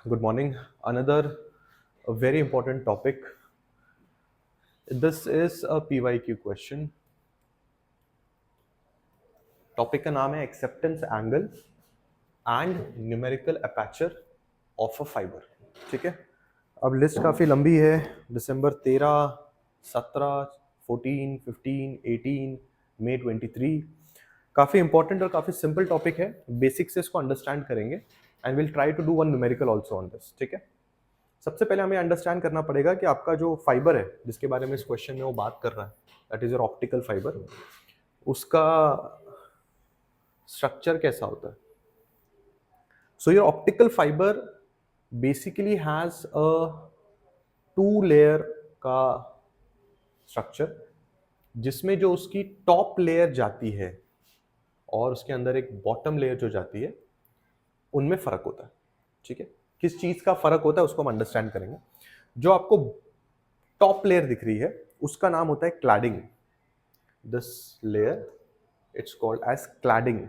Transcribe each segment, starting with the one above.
Good morning. Another very important topic. This is a PYQ question. Topic का नाम है acceptance angle and numerical aperture of a fibre. ठीक है. अब list काफ़ी लंबी है. दिसंबर 13, 17, 14, 15, 18, मई 23. काफ़ी इंपॉर्टेंट और काफ़ी सिंपल टॉपिक है. बेसिक से इसको अंडरस्टैंड करेंगे and will try to do one numerical also on this. ठीक है. सबसे पहले हमें अंडरस्टैंड करना पड़ेगा कि आपका जो फाइबर है जिसके बारे में इस क्वेश्चन में वो बात कर रहा है, that is your optical fibre, उसका स्ट्रक्चर कैसा होता है. So your optical fibre basically has a 2 layer का स्ट्रक्चर, जिसमें जो उसकी टॉप लेयर जाती है और उसके अंदर एक बॉटम लेयर जो जाती है, उनमें फर्क होता है. ठीक है. किस चीज का फर्क होता है उसको हम अंडरस्टैंड करेंगे. जो आपको टॉप लेयर दिख रही है उसका नाम होता है cladding. This layer it's called as cladding.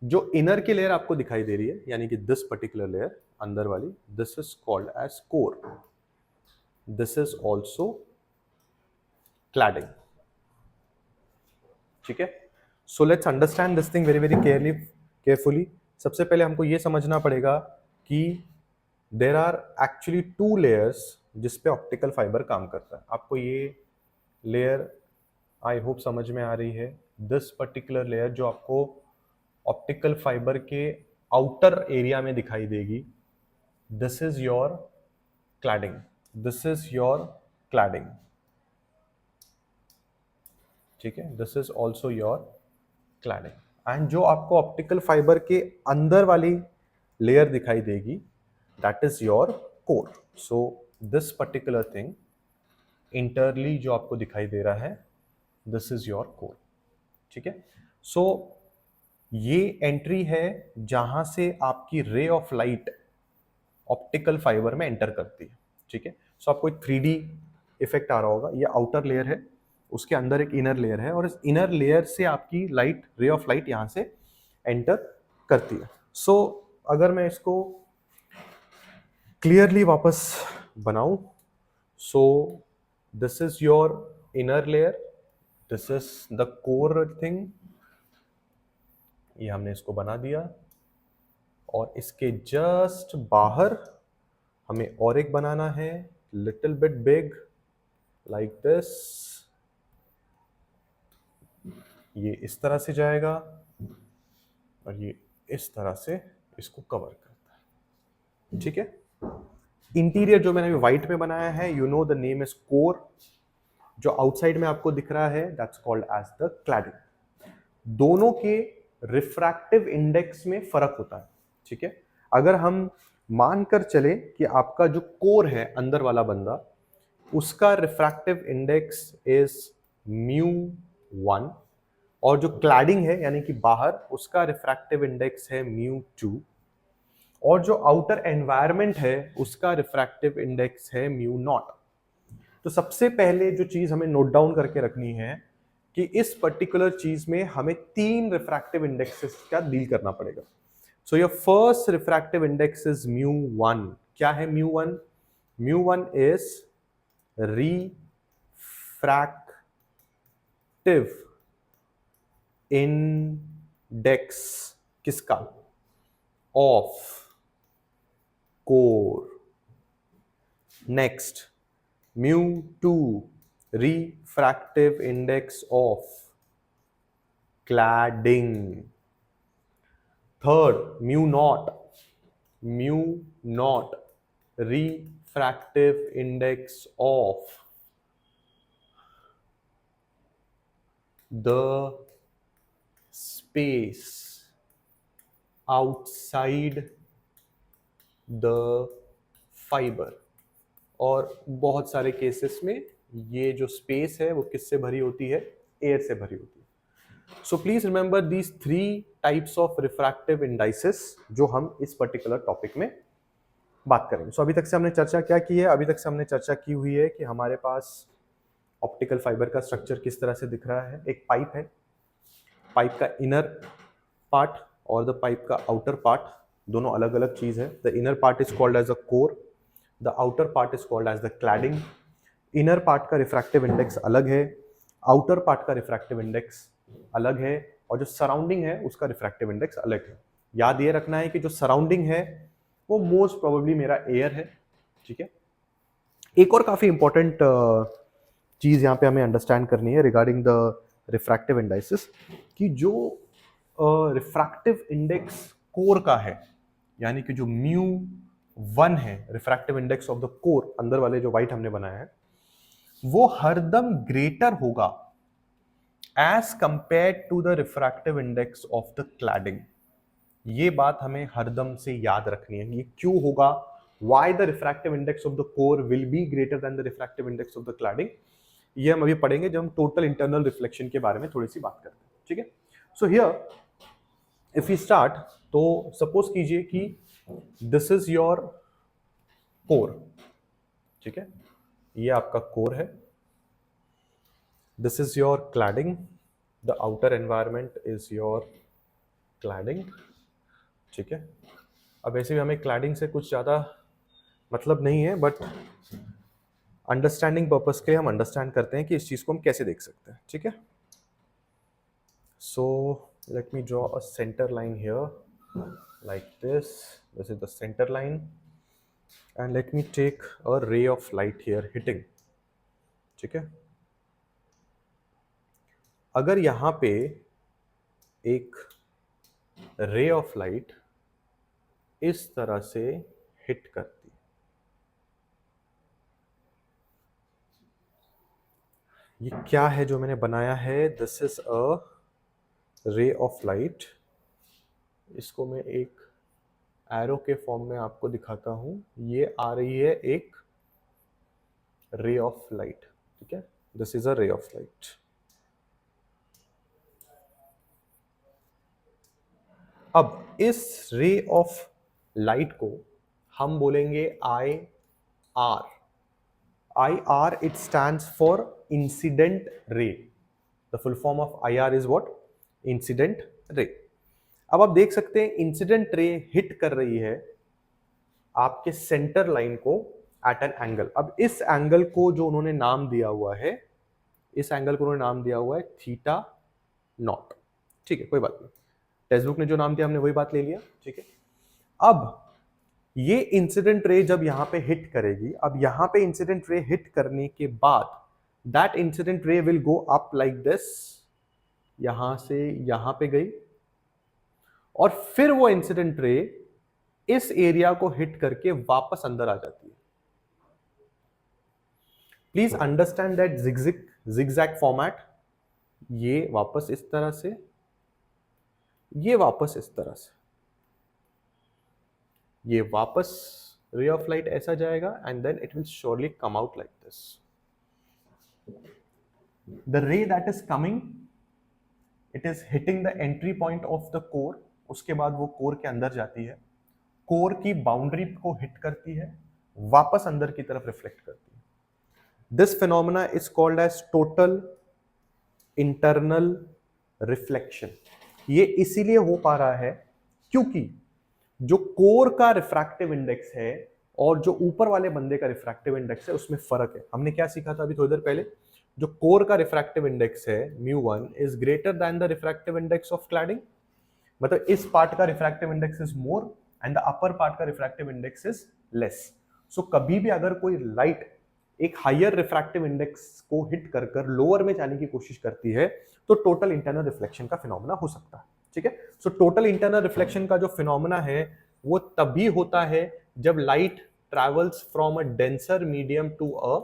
जो इनर की लेयर आपको दिखाई दे रही है, यानी कि दिस पर्टिकुलर लेयर अंदर वाली, this is called as core. This is also cladding. ठीक है. So let's understand this thing very very carefully. सबसे पहले हमको ये समझना पड़ेगा कि देर आर एक्चुअली 2 लेयर्स जिस पे ऑप्टिकल फाइबर काम करता है. आपको ये लेयर आई होप समझ में आ रही है. दिस पर्टिकुलर लेयर जो आपको ऑप्टिकल फाइबर के आउटर एरिया में दिखाई देगी, this is your cladding. This is your cladding. ठीक है. This is also your cladding. And जो आपको ऑप्टिकल फाइबर के अंदर वाली लेयर दिखाई देगी, that is your core. So this particular thing entirely जो आपको दिखाई दे रहा है, दिस इज योर कोर. ठीक है. सो ये एंट्री है जहां से आपकी रे ऑफ लाइट ऑप्टिकल फाइबर में एंटर करती है. ठीक है. सो आपको एक 3D इफेक्ट आ रहा होगा. ये आउटर लेयर है, उसके अंदर एक इनर लेयर है, और इस इनर लेयर से आपकी लाइट, रे ऑफ लाइट यहां से एंटर करती है. सो अगर मैं इसको क्लियरली वापस बनाऊं, so this is your inner layer, this is the core thing. ये हमने इसको बना दिया, और इसके जस्ट बाहर हमें और एक बनाना है, little bit big, like this. ये इस तरह से जाएगा और ये इस तरह से इसको कवर करता है. ठीक है. इंटीरियर जो मैंने अभी व्हाइट में बनाया है, you know the name is core. जो आउटसाइड में आपको दिख रहा है, that's called as the cladding. दोनों के रिफ्रैक्टिव इंडेक्स में फर्क होता है. ठीक है. अगर हम मानकर चले कि आपका जो कोर है, अंदर वाला बंदा, उसका रिफ्रैक्टिव इंडेक्स इज μ1, और जो क्लैडिंग है यानी कि बाहर, उसका रिफ्रैक्टिव इंडेक्स है μ2, और जो आउटर एनवायरनमेंट है उसका रिफ्रैक्टिव इंडेक्स है μ0. तो सबसे पहले जो चीज हमें नोट डाउन करके रखनी है कि इस पर्टिकुलर चीज में हमें 3 रिफ्रैक्टिव इंडेक्सेस का डील करना पड़ेगा. So your first refractive index is μ1. क्या है μ1? μ1 इज रिफ्रैक्टिव इंडेक्स किसका? Of core. Next, μ2 refractive index of cladding. Third, μ0 refractive index of the space outside the fiber. और बहुत सारे केसेस में ये जो स्पेस है वो किससे भरी होती है? एयर से भरी होती है. So please remember these 3 types of refractive indices जो हम इस पर्टिकुलर टॉपिक में बात करेंगे. सो अभी तक से हमने चर्चा क्या की है? अभी तक से हमने चर्चा की हुई है कि हमारे पास ऑप्टिकल फाइबर का स्ट्रक्चर किस तरह से दिख रहा है. एक पाइप है, पाइप का इनर पार्ट और द पाइप का आउटर पार्ट, दोनों अलग अलग चीज है. The inner part is called as a core, the outer part is called as the cladding. Inner part का रिफ्रैक्टिव इंडेक्स अलग है, आउटर पार्ट का रिफ्रैक्टिव इंडेक्स अलग है, और जो सराउंडिंग है उसका रिफ्रैक्टिव इंडेक्स अलग है. याद ये रखना है कि जो सराउंडिंग है वो मोस्ट प्रोबेबली मेरा एयर है. ठीक है. एक और काफी इंपॉर्टेंट चीज यहाँ पे हमें अंडरस्टैंड करनी है रिगार्डिंग द रिफ्रैक्टिव इंडाइसिस, कि जो रिफ्रैक्टिव इंडेक्स कोर का है, यानी कि जो म्यू 1 है refractive index of the core, अंदर वाले जो व्हाइट हमने बनाया है, वो हरदम ग्रेटर होगा as compare to the refractive index of the cladding. ये बात हमें हरदम से याद रखनी है. ये क्यों होगा? Why the refractive index of the core will be greater than the refractive index of the cladding? ये हम अभी पढ़ेंगे जब हम टोटल इंटरनल रिफ्लेक्शन के बारे में थोड़ी सी बात करते हैं. ठीक है. So here if you start, तो सपोज कीजिए कि दिस इज योर कोर. ठीक है, ये आपका कोर है. This is your cladding, the outer environment is your cladding. ठीक है. अब ऐसे भी हमें क्लैडिंग से कुछ ज़्यादा मतलब नहीं है, बट अंडरस्टैंडिंग पर्पस के लिए हम अंडरस्टैंड करते हैं कि इस चीज़ को हम कैसे देख सकते हैं. ठीक है. So let me draw a centre line here like this. This is the centre line and let me take a ray of light here hitting. ठीक है. अगर यहाँ पे एक रे ऑफ लाइट इस तरह से हिट करती, ये क्या है जो मैंने बनाया है? This is a ray of light. इसको मैं एक एरो के फॉर्म में आपको दिखाता हूं. ये आ रही है एक रे ऑफ लाइट. ठीक है. This is a ray of light. अब इस रे ऑफ लाइट को हम बोलेंगे I R. IR, it stands for incident ray. The full form of IR is what? Incident ray. अब आप देख सकते हैं इंसिडेंट रे हिट कर रही है आपके सेंटर लाइन को एट एन एंगल. अब इस एंगल को जो उन्होंने नाम दिया हुआ है, इस एंगल को उन्होंने नाम दिया हुआ है थीटा नॉट. ठीक है, कोई बात नहीं. टेक्स्ट बुक ने जो नाम दिया हमने वही बात ले लिया. ठीक है. अब ये इंसिडेंट रे जब यहां पे हिट करेगी, अब यहां पे इंसिडेंट रे हिट करने के बाद that incident ray will go up like this. यहां से यहां पे गई और फिर वो इंसिडेंट रे इस एरिया को हिट करके वापस अंदर आ जाती है. Please understand that zigzag format. ये वापस इस तरह से, ये वापस इस तरह से, ये वापस रे ऑफ लाइट ऐसा जाएगा and then it will surely come out like this. The ray that is coming, it is hitting the entry point of the core. उसके बाद वो कोर के अंदर जाती है, कोर की बाउंड्री को हिट करती है, वापस अंदर की तरफ रिफ्लेक्ट करती है. This phenomena is called as total internal reflection. ये इसीलिए हो पा रहा है क्योंकि जो कोर का रिफ्रैक्टिव इंडेक्स है और जो ऊपर वाले बंदे का रिफ्रैक्टिव इंडेक्स है उसमें फर्क है. हमने क्या सीखा था अभी थोड़ी देर पहले? जो कोर का रिफ्रैक्टिव इंडेक्स है μ1 is greater than the refractive index of cladding. मतलब इस पार्ट का refractive index is more and the upper part का refractive index is less. So कभी भी अगर कोई लाइट एक हायर रिफ्रैक्टिव इंडेक्स को हिट कर कर लोअर में जाने की कोशिश करती है तो टोटल इंटरनल रिफ्लेक्शन का फिनोमेना हो सकता है. ठीक है. सो टोटल इंटरनल रिफ्लेक्शन का जो फिनोमेना है वो तभी होता है जब light travels from a denser medium to a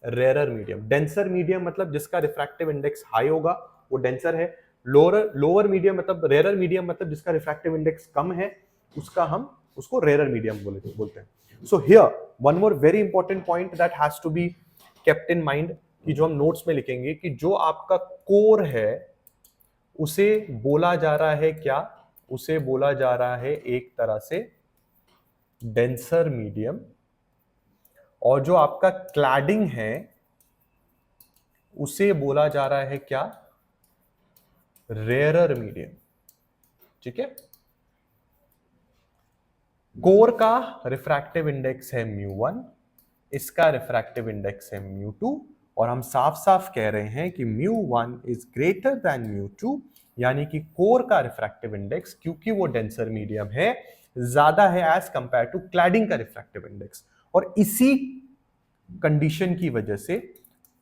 rarer medium. Denser medium मतलब जिसका रिफ्रैक्टिव इंडेक्स हाई होगा वो डेंसर है. लोअर मीडियम मतलब रेयरर मीडियम मतलब जिसका रिफ्रैक्टिव इंडेक्स कम है उसका हम उसको रेयरर मीडियम बोलते हैं. So here one more very important point that has to be kept in mind, कि जो हम नोट्स में लिखेंगे कि जो आपका कोर है उसे बोला जा रहा है क्या? उसे बोला जा रहा है एक तरह से डेंसर मीडियम, और जो आपका क्लैडिंग है उसे बोला जा रहा है क्या? Rarer medium. ठीक है। कोर का रिफ्रैक्टिव इंडेक्स है μ1, इसका रिफ्रैक्टिव इंडेक्स है μ2, और हम साफ साफ कह रहे हैं कि μ1 इज ग्रेटर देन μ2, यानी कि कोर का रिफ्रैक्टिव इंडेक्स, क्योंकि वो डेंसर मीडियम है, ज्यादा है एज कंपेयर टू क्लैडिंग का रिफ्रैक्टिव इंडेक्स। और इसी कंडीशन की वजह से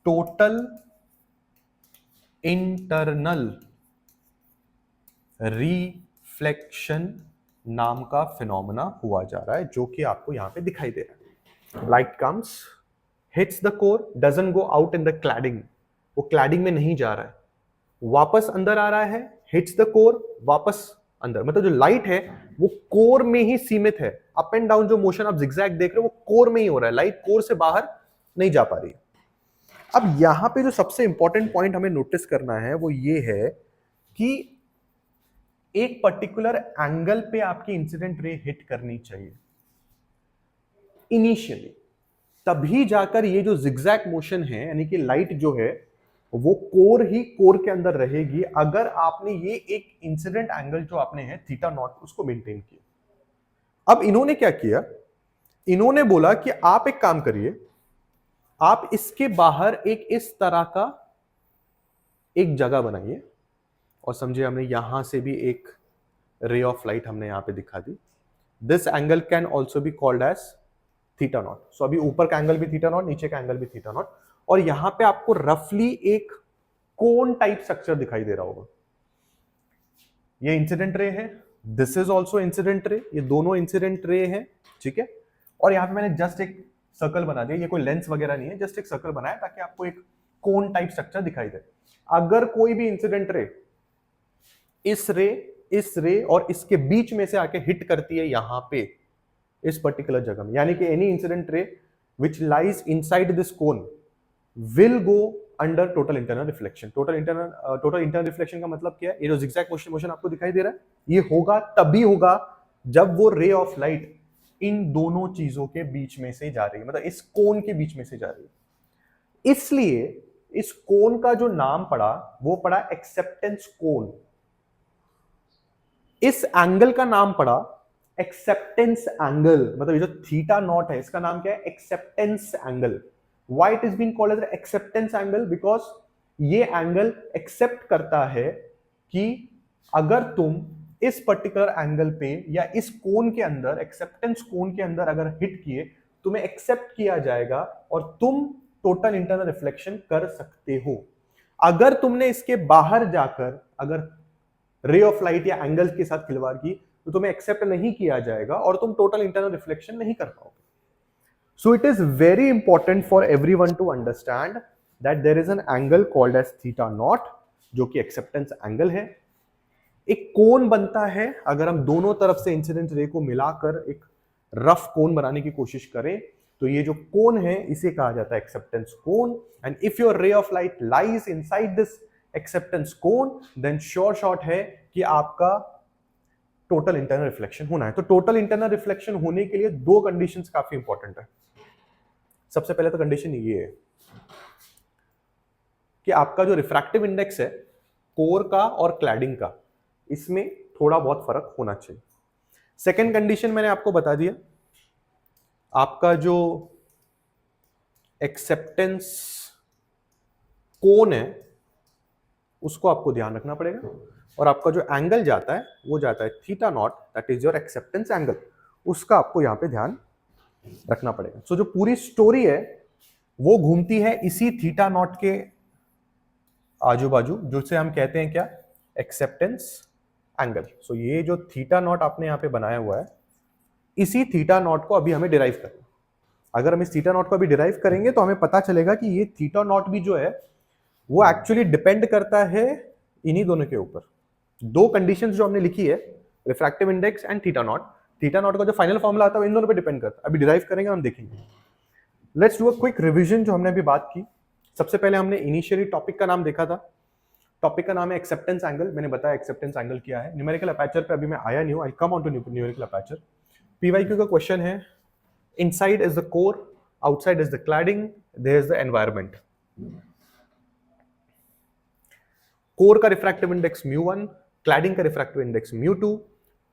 टोटल इंटरनल रिफ्लेक्शन नाम का फिनोमेना हुआ जा रहा है, जो कि आपको यहां पे दिखाई दे रहा है। Light comes, hits the core, doesn't go out in the cladding, वो क्लैडिंग में नहीं जा रहा है, वापस अंदर आ रहा है, हिट्स द कोर, वापस अंदर, मतलब जो लाइट है वो कोर में ही सीमित है। अप एंड डाउन जो मोशन आप जिगजैग देख रहे हो वो कोर में ही हो रहा है, लाइट कोर से बाहर नहीं जा पा रही है। अब यहां पे जो सबसे इंपॉर्टेंट पॉइंट हमें नोटिस करना है वो ये है कि एक पर्टिकुलर एंगल पे आपकी इंसिडेंट रे हिट करनी चाहिए इनिशियली, तभी जाकर ये जो जिगजैग मोशन है, यानी कि लाइट जो है वो कोर ही कोर के अंदर रहेगी, अगर आपने ये एक इंसिडेंट एंगल जो आपने है थीटा नॉट उसको मेंटेन किया। अब इन्होंने क्या किया, इन्होंने बोला कि आप एक काम करिए, आप इसके बाहर एक इस तरह का एक जगह बनाइए, और समझिए हमने यहां से भी एक रे ऑफ लाइट हमने यहां पे दिखा दी। This angle can also be called as theta naught. So अभी ऊपर का एंगल भी थीटा नॉट, नीचे का एंगल भी थीटा नॉट, और यहां पे आपको रफली एक कोन टाइप स्ट्रक्चर दिखाई दे रहा होगा। ये इंसिडेंट रे है, this is also incident ray, ये दोनों इंसिडेंट रे है, ठीक है। और यहां पे मैंने जस्ट एक सर्कल बना दिया, ये कोई लेंस वगैरह नहीं है, जस्ट एक सर्कल बनाया ताकि आपको एक कोन टाइप स्ट्रक्चर दिखाई दे। अगर कोई भी इंसिडेंट रे इस रे और इसके बीच में से आके हिट करती है यहां पे इस पर्टिकुलर जगह में, यानी कि any incident ray which lies inside this cone will go under total internal reflection. Total internal reflection का मतलब क्या है, ये जो जिगजैग मोशन आपको दिखाई दे रहा है, ये होगा तभी होगा जब वो रे ऑफ लाइट इन दोनों चीजों के बीच में से जा रही है, मतलब इस कोन के बीच में से जा रही है। इसलिए इस कोन का जो नाम पड़ा वो पड़ा एक्सेप्टेंस कोन, इस एंगल का नाम पड़ा एक्सेप्टेंस एंगल, मतलब ये जो थीटा नॉट है इसका नाम क्या है, acceptance angle. Why it is being called as acceptance angle? Because ये एंगल एक्सेप्ट करता है कि अगर तुम इस पर्टिकुलर एंगल पे या इस कोन के अंदर, एक्सेप्टेंस कोन के अंदर अगर हिट किए, तुम्हें एक्सेप्ट किया जाएगा और तुम टोटल इंटरनल रिफ्लेक्शन कर सकते हो। अगर तुमने इसके बाहर जाकर अगर रे ऑफ लाइट या एंगल के साथ खिलवाड़ की तो तुम्हें एक्सेप्ट नहीं किया जाएगा और तुम टोटल इंटरनल रिफ्लेक्शन नहीं कर पाओगे। So it is very important for everyone to understand that there is an angle called as theta naught, जो कि एक्सेप्टेंस एंगल है। एक कोन बनता है अगर हम दोनों तरफ से इंसिडेंट रे को मिलाकर एक रफ कोन बनाने की कोशिश करें, तो ये जो कोन है इसे कहा जाता है acceptance cone. And if your ray of light lies inside this acceptance cone, then sure shot है कि आपका टोटल इंटरनल रिफ्लेक्शन होना है। तो टोटल इंटरनल रिफ्लेक्शन होने के लिए दो कंडीशंस काफी इंपॉर्टेंट है। सबसे पहले तो कंडीशन ये है कि आपका जो रिफ्रैक्टिव इंडेक्स है कोर का और क्लैडिंग का, इसमें थोड़ा बहुत फर्क होना चाहिए। सेकेंड कंडीशन मैंने आपको बता दिया, आपका जो एक्सेप्टेंस कोन है उसको आपको ध्यान रखना पड़ेगा, और आपका जो एंगल जाता है वो जाता है theta naught, that is your acceptance angle, उसका आपको यहां पे ध्यान रखना पड़ेगा। सो जो पूरी स्टोरी है वो घूमती है इसी थीटा नॉट के आजू बाजू, जिसे हम कहते हैं क्या, एक्सेप्टेंस एंगल। सो ये जो थीटा नॉट आपने यहां पे बनाया हुआ है, इसी थीटा नॉट को अभी हमें डिराइव करना। अगर हम इस थीटा नॉट को अभी डिराइव करेंगे तो हमें पता चलेगा कि ये थीटा नॉट भी जो है वो एक्चुअली डिपेंड करता है इन्हीं दोनों के ऊपर। दो कंडीशंस जो हमने लिखी है, refractive index and theta naught का जो फाइनल फॉर्मूला आता है इन दोनों पे डिपेंड करता है। अभी डिराइव करेंगे, हम देखेंगे। Let's do a quick revision जो हमने अभी बात की। सबसे पहले हमने इनिशियली टॉपिक का नाम देखा था। टॉपिक का नाम है एक्सेप्टेंस एंगल। मैंने बताया एक्सेप्टेंस एंगल क्या है। न्यूमेरिकल अपर्चर पे अभी मैं आया नहीं हूं, I come on to numerical aperture. PYQ का क्वेश्चन है, inside is the core, outside is the cladding, there is the environment. Core का रिफ्रैक्टिव इंडेक्स μ1, क्लैडिंग का रिफ्रैक्टिव इंडेक्स μ2,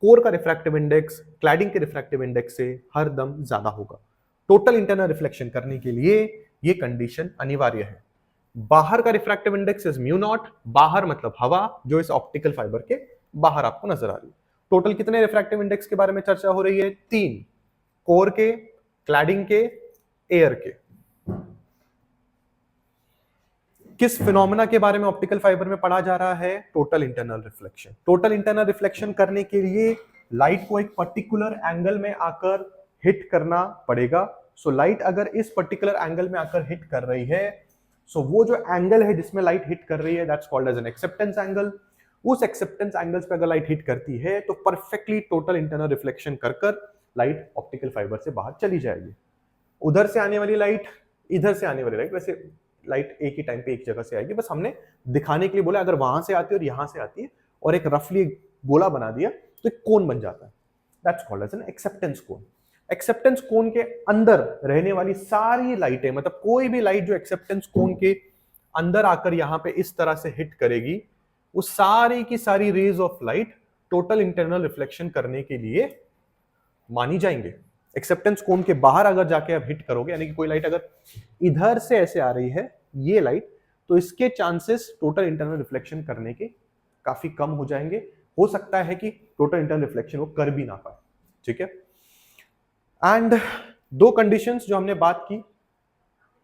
कोर का रिफ्रैक्टिव इंडेक्स क्लैडिंग के रिफ्रैक्टिव इंडेक्स से हर दम ज्यादा होगा। टोटल इंटरनल रिफ्लेक्शन करने के लिए ये कंडीशन अनिवार्य है। बाहर का रिफ्रैक्टिव इंडेक्स इज μ0, बाहर मतलब हवा जो इस ऑप्टिकल फाइबर के बाहर आपको नजर आ रही है। टोटल कितने रिफ्रैक्टिव इंडेक्स के बारे में चर्चा हो रही है? 3, कोर के, क्लैडिंग के, एयर के। किस फिनोमेना के बारे में ऑप्टिकल फाइबर में पढ़ा जा रहा है? Total internal reflection. Total internal reflection करने के लिए लाइट को एक पर्टिकुलर एंगल में आकर हिट करना पड़ेगा। सो लाइट अगर इस पर्टिकुलर एंगल में आकर हिट कर रही है, सो वो जो एंगल है जिसमें लाइट हिट कर रही है that's called as an acceptance angle. उस एक्सेप्टेंस एंगल्स पे अगर लाइट हिट करती है तो परफेक्टली टोटल इंटरनल रिफ्लेक्शन कर कर लाइट ऑप्टिकल फाइबर से बाहर चली जाएगी। उधर से आने वाली लाइट, इधर से आने वाली लाइट, वैसे लाइट एक ही टाइम पे एक जगह से आएगी, बस हमने दिखाने के लिए बोला अगर वहां से आती है और यहां से आती है और एक रफली गोला बना दिया तो एक कोन बन जाता है। That's called as an acceptance cone. Acceptance cone के अंदर रहने वाली सारी लाइटें, मतलब कोई भी लाइट जो एक्सेप्टेंस कोन के अंदर आकर यहां पे इस तरह से हिट करेगी, वो सारी की सारी rays of light total internal reflection करने के लिए मानी जाएंगे। एक्सेप्टेंस कोन के बाहर अगर जाके आप हिट करोगे, यानी कि कोई लाइट अगर इधर से ऐसे आ रही है ये लाइट, तो इसके चांसेस टोटल इंटरनल रिफ्लेक्शन करने के काफी कम हो जाएंगे। हो सकता है कि टोटल इंटरनल रिफ्लेक्शन वो कर भी ना पाए। ठीक है। एंड दो कंडीशंस जो हमने बात की,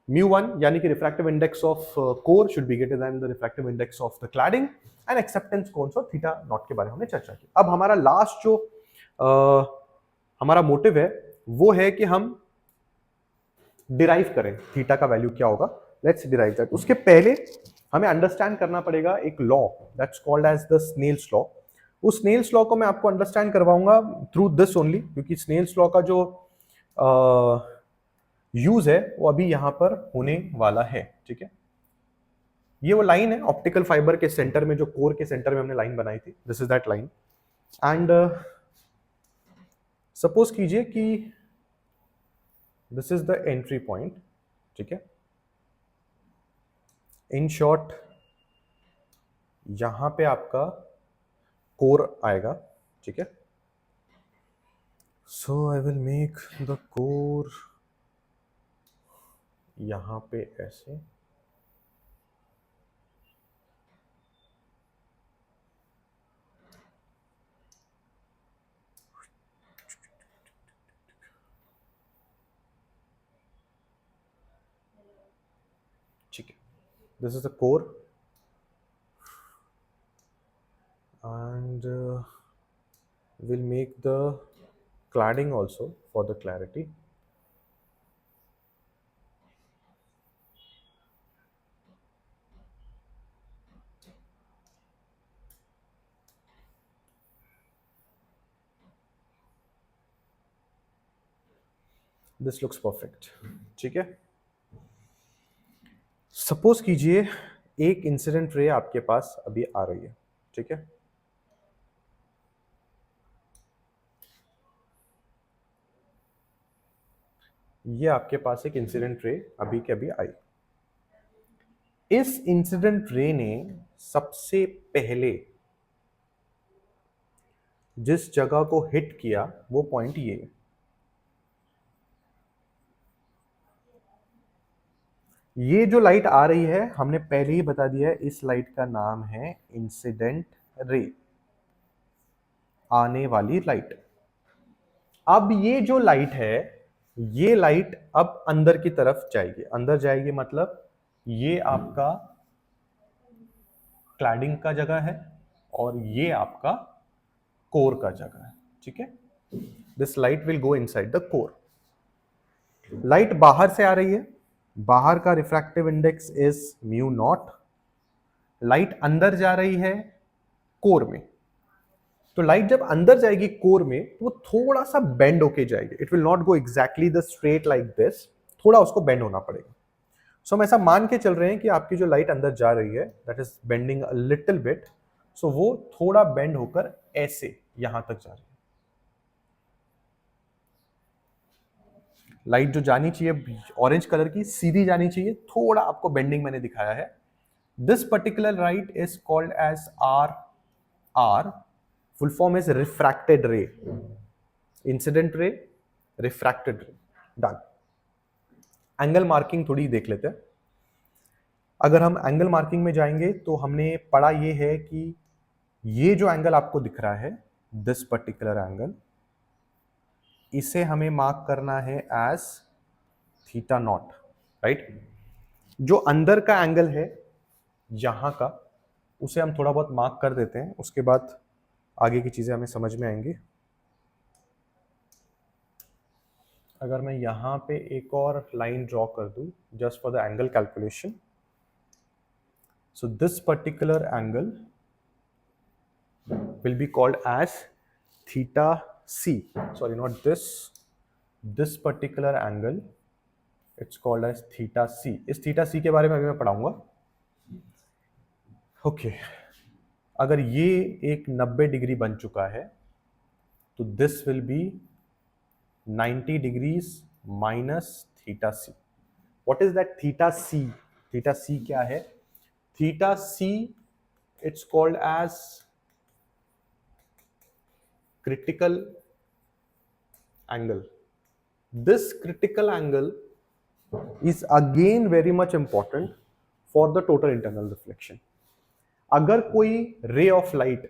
μ1 यानी कि refractive index of core should be greater than the refractive index of the cladding, and acceptance cones और थीटा नॉट के बारे में हमने चर्चा की। अब हमारा लास्ट जो हमारा मोटिव है वो है कि हम डिराइव करें थीटा का वैल्यू क्या होगा। Let's derive that. उसके पहले हमें अंडरस्टैंड करना पड़ेगा एक law that's called as the Snell's law. उस स्नेल्स लॉ को मैं आपको अंडरस्टैंड करवाऊंगा थ्रू दिस ओनली, क्योंकि स्नेल्स लॉ का जो यूज है वो अभी यहां पर होने वाला है। ठीक है। ये वो लाइन है ऑप्टिकल फाइबर के सेंटर में, जो कोर के सेंटर में हमने लाइन बनाई थी। This is that line. And suppose कीजिए कि this is the entry point. ठीक है। इन शॉर्ट यहां पे आपका कोर आएगा। ठीक है। So I will make the core यहां पे ऐसे, ठीक है। This is the core and we'll make the cladding also for the clarity. This looks perfect. ठीक है। सपोज कीजिए एक इंसिडेंट रे आपके पास अभी आ रही है। ठीक है। ये आपके पास एक इंसिडेंट रे अभी के अभी आई। इस इंसिडेंट रे ने सबसे पहले जिस जगह को हिट किया वो पॉइंट ये जो लाइट आ रही है हमने पहले ही बता दिया है, इस लाइट का नाम है इंसिडेंट रे, आने वाली लाइट। अब ये जो लाइट है, ये लाइट अब अंदर की तरफ जाएगी। अंदर जाएगी मतलब ये आपका क्लैडिंग का जगह है और ये आपका कोर का जगह है। ठीक है। This light will go inside the core. Light बाहर से आ रही है, बाहर का रिफ्रैक्टिव इंडेक्स इज μ0। लाइट अंदर जा रही है कोर में, तो लाइट जब अंदर जाएगी कोर में तो वो थोड़ा सा बेंड होके जाएगी। It will not go exactly the straight like this, थोड़ा उसको बेंड होना पड़ेगा। सो हम ऐसा मान के चल रहे हैं कि आपकी जो लाइट अंदर जा रही है that is bending a little bit, so वो थोड़ा बेंड होकर ऐसे यहां तक जा रही है। लाइट जो जानी चाहिए ऑरेंज कलर की सीधी जानी चाहिए, थोड़ा आपको बेंडिंग मैंने दिखाया है। This particular light is called as R, full form is refracted ray. Incident ray, refracted ray. Done. Angle marking थोड़ी देख लेते हैं. अगर हम एंगल मार्किंग में जाएंगे तो हमने पढ़ा ये है कि ये जो एंगल आपको दिख रहा है, दिस पर्टिकुलर एंगल, इसे हमें मार्क करना है एज थीटा नॉट, राइट. जो अंदर का एंगल है यहां का, उसे हम थोड़ा बहुत मार्क कर देते हैं, उसके बाद आगे की चीजें हमें समझ में आएंगी. अगर मैं यहां पे एक और लाइन ड्रॉ कर दूं just for the angle calculation, so this particular angle will be called as theta c. Sorry, not this. This particular angle, it's called as theta c. इस theta c के बारे में अभी मैं पढ़ाऊंगा. Okay. अगर ये एक 90 डिग्री बन चुका है तो this will be 90 degrees minus theta c. What is that theta c? Theta c क्या है? Theta c, it's called as critical angle. This critical angle is again very much important for the total internal reflection. अगर कोई ray of light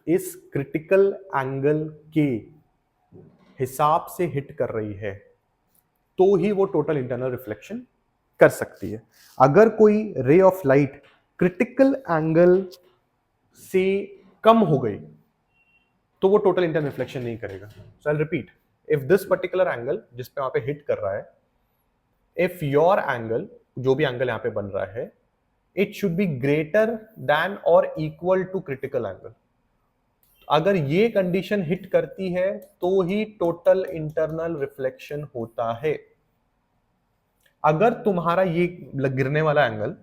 इस critical angle के हिसाब से hit कर रही है तो ही वो total internal reflection कर सकती है. अगर कोई ray of light critical angle से कम हो गई तो वो टोटल इंटरनल रिफ्लेक्शन नहीं करेगा. So I will repeat, if this particular angle जिस पे वहां पे हिट कर रहा है, इफ योर एंगल, जो भी एंगल यहां पे बन रहा है, it should be greater then और इक्वल टू क्रिटिकल एंगल. अगर ये कंडीशन हिट करती है तो ही टोटल इंटरनल रिफ्लेक्शन होता है. अगर तुम्हारा ये गिरने वाला एंगल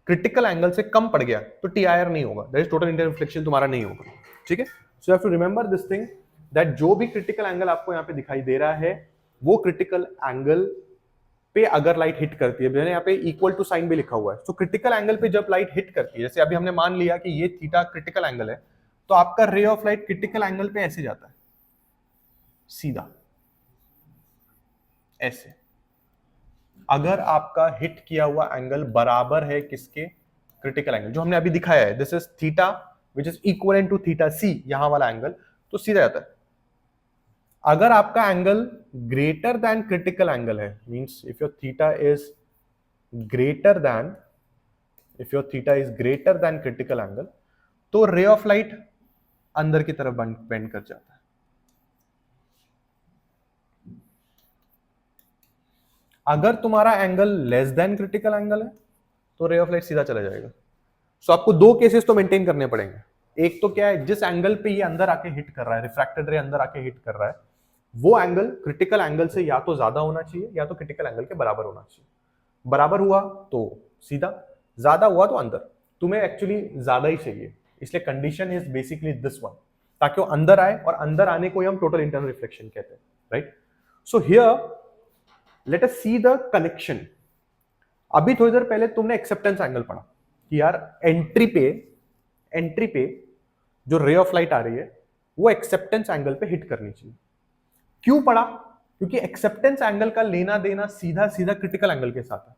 क्रिटिकल एंगल से कम पड़ गया तो टीआईआर नहीं होगा, that is total internal reflection तुम्हारा नहीं होगा. ठीक है. So you have to remember this thing that जो भी क्रिटिकल एंगल आपको यहां पे दिखाई दे रहा है, वो क्रिटिकल एंगल पे अगर लाइट हिट करती है, मैंने यहाँ पे इक्वल टू साइन भी लिखा हुआ है, तो क्रिटिकल एंगल पे जब लाइट हिट करती है, जैसे अभी हमने मान लिया कि ये थीटा क्रिटिकल एंगल है, तो आपका रे ऑफ लाइट क्रिटिकल एंगल पे ऐसे जाता है, सीधा ऐसे. अगर आपका हिट किया हुआ एंगल बराबर है किसके? क्रिटिकल एंगल, जो हमने अभी दिखाया है, this is theta which is equivalent to theta C, यहां वाला एंगल, तो सीधा जाता है. अगर आपका angle greater than critical angle है, means if your theta is greater than critical angle, तो रे ऑफ लाइट अंदर की तरफ बेंड कर जाता है. अगर तुम्हारा angle less than critical angle है तो रे ऑफ लाइट सीधा चला जाएगा. सो आपको दो केसेस तो मेंटेन करने पड़ेंगे. एक तो क्या है, जिस एंगल पे ये अंदर आके हिट कर रहा है, रिफ्रैक्टेड रे अंदर आके हिट कर रहा है, वो एंगल क्रिटिकल एंगल से या तो ज्यादा होना चाहिए या तो क्रिटिकल एंगल के बराबर होना चाहिए. बराबर हुआ तो सीधा, ज्यादा हुआ तो अंदर. तुम्हें एक्चुअली ज्यादा ही चाहिए, इसलिए condition is basically this one, ताकि वो अंदर आए, और अंदर आने को ही हम टोटल इंटरनल रिफ्लेक्शन कहते हैं, right. So here let us see the connection. अभी थोड़ी देर पहले तुमने एक्सेप्टेंस एंगल पढ़ा कि यार एंट्री पे जो रे ऑफ लाइट आ रही है वो एक्सेप्टेंस एंगल पे हिट करनी चाहिए. क्यों पढ़ा? क्योंकि एक्सेप्टेंस एंगल का लेना देना सीधा सीधा क्रिटिकल एंगल के साथ है.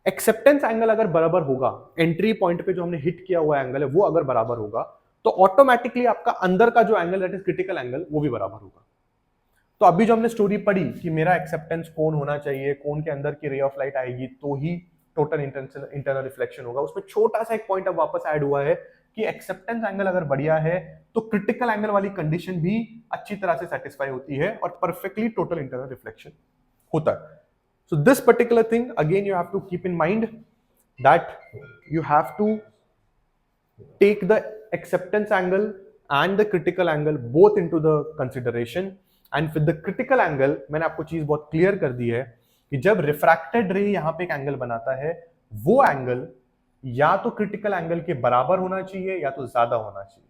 एक्सेप्टेंस एंगल अगर बराबर होगा, एंट्री पॉइंट पे जो हमने हिट किया हुआ एंगल है वो अगर बराबर होगा, तो ऑटोमेटिकली आपका अंदर का जो angle that is critical angle वो भी बराबर होगा. तो अभी जो हमने स्टोरी पढ़ी कि मेरा एक्सेप्टेंस कोन होना चाहिए, कोन के अंदर की रे ऑफ लाइट आएगी तो ही टोटल इंटरनल रिफ्लेक्शन होगा, उसमें छोटा सा एक पॉइंट अब वापस ऐड हुआ है कि एक्सेप्टेंस एंगल अगर बढ़िया है तो क्रिटिकल एंगल वाली कंडीशन भी अच्छी तरह से सेटिस्फाई होती है और परफेक्टली टोटल इंटरनल रिफ्लेक्शन होता है. So this particular thing again you have to keep in mind that you have to take the acceptance angle and the critical angle both into the consideration. And with the critical angle मैंने आपको चीज बहुत clear कर दी है कि जब refracted रे यहां पे एक एंगल बनाता है, वो एंगल या तो क्रिटिकल एंगल के बराबर होना चाहिए या तो ज्यादा होना चाहिए.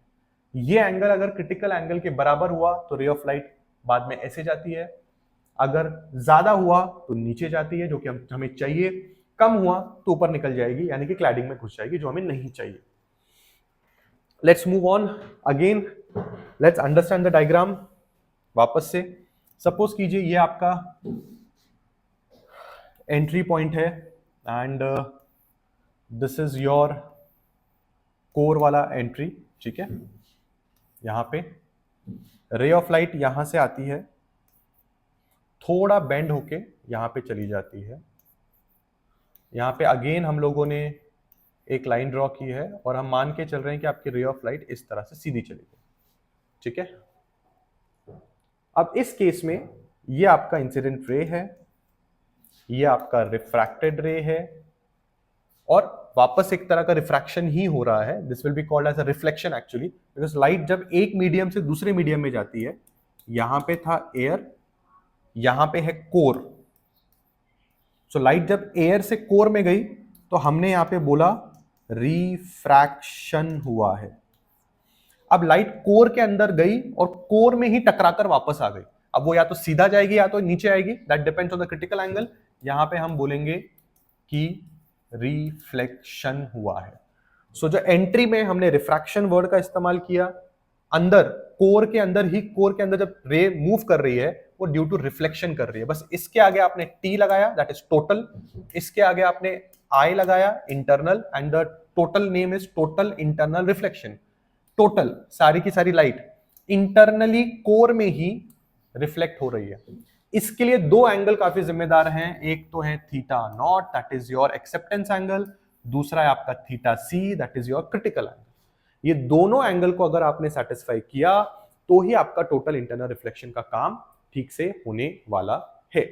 ये एंगल अगर क्रिटिकल एंगल के बराबर हुआ तो रे ऑफ लाइट बाद में ऐसे जाती है, अगर ज्यादा हुआ तो नीचे जाती है, जो कि हमें चाहिए. कम हुआ तो ऊपर निकल जाएगी, यानी कि क्लैडिंग में घुस जाएगी, जो हमें नहीं चाहिए. Let's move on again, let's understand the diagram वापस से। सपोज कीजिए ये आपका एंट्री पॉइंट है and this is your core वाला एंट्री, ठीक है। यहां पे रे ऑफ लाइट यहां से आती है, थोड़ा बेंड होके यहां पे चली जाती है। यहां पे अगेन हम लोगों ने एक लाइन ड्रॉ की है और हम मान के चल रहे हैं कि आपकी रे ऑफ लाइट इस तरह से सीधी चलेगी, ठीक है। अब इस केस में ये आपका इंसिडेंट रे है, ये आपका रिफ्रैक्टेड रे है, और वापस एक तरह का रिफ्रैक्शन ही हो रहा है। This will be called as a reflection actually, because light जब एक मीडियम से दूसरे मीडियम में जाती है, यहां पे था एयर, यहां पे है कोर। सो लाइट जब एयर से कोर में गई तो हमने यहां पे बोला रिफ्रैक्शन हुआ है। अब लाइट कोर के अंदर गई और कोर में ही टकराकर वापस आ गई। अब वो या तो सीधा जाएगी या तो नीचे आएगी, that depends on the critical angle. यहां पे हम बोलेंगे कि रिफ्लेक्शन हुआ है। सो जो एंट्री में हमने रिफ्रैक्शन वर्ड का इस्तेमाल किया, अंदर कोर के अंदर ही, कोर के अंदर जब रे मूव कर रही है वो ड्यू टू रिफ्लेक्शन कर रही है। बस इसके आगे आपने टी लगाया, दैट इज टोटल। इसके आगे आपने आई लगाया, internal, and the total name is total internal reflection. Total सारी की सारी लाइट इंटरनली कोर में ही रिफ्लेक्ट हो रही है। इसके लिए दो एंगल काफी जिम्मेदार हैं। एक तो है theta naught, that is your acceptance angle. दूसरा है आपका theta c, that is your critical angle. ये दोनों एंगल को अगर आपने सेटिस्फाई किया तो ही आपका टोटल इंटरनल रिफ्लेक्शन का काम ठीक से होने वाला है।